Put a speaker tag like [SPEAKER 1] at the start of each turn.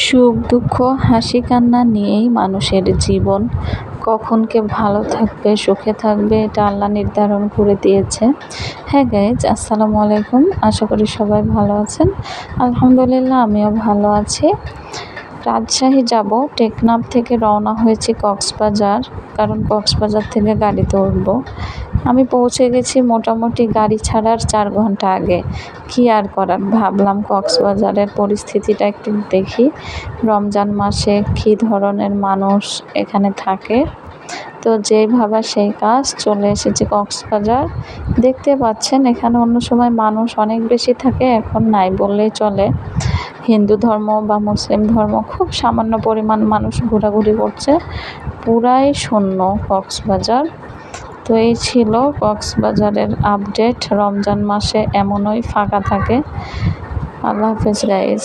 [SPEAKER 1] সুখ দুঃখ হাসি কান্না নিয়েই মানুষের জীবন। কখন কে ভালো থাকবে সুখে থাকবে এটা আল্লাহ নির্ধারণ করে দিয়েছে। হ্যাঁ গাইজ, আসসালামু আলাইকুম। আশা করি সবাই ভালো আছেন। আলহামদুলিল্লাহ আমিও ভালো আছি। রাজশাহী যাব, টেকনাফ থেকে রওনা হয়েছি কক্সবাজার, কারণ কক্সবাজার থেকে গাড়িতে উঠব। আমি পৌঁছে গেছি মোটামুটি গাড়ি ছাড়ার 4 ঘন্টা আগে। কি আর করার, ভাবলাম কক্সবাজারের পরিস্থিতিটা একটু দেখি, রমজান মাসে কী ধরনের মানুষ এখানে থাকে। তো যেই ভাবা সেই কাজ, চলে এসেছি কক্সবাজার। দেখতে পাচ্ছেন এখানে অন্য সময় মানুষ অনেক বেশি থাকে, এখন নাই বললেই চলে। হিন্দু ধর্ম বা মুসলিম ধর্ম খুব সামান্য পরিমাণ মানুষ ঘোরাঘুরি করছে, পুরাই শূন্য কক্সবাজার। তো এই ছিল কক্সবাজারের আপডেট। রমজান মাসে এমনই ফাঁকা থাকে। আল্লাহ হাফেজ গাইজ।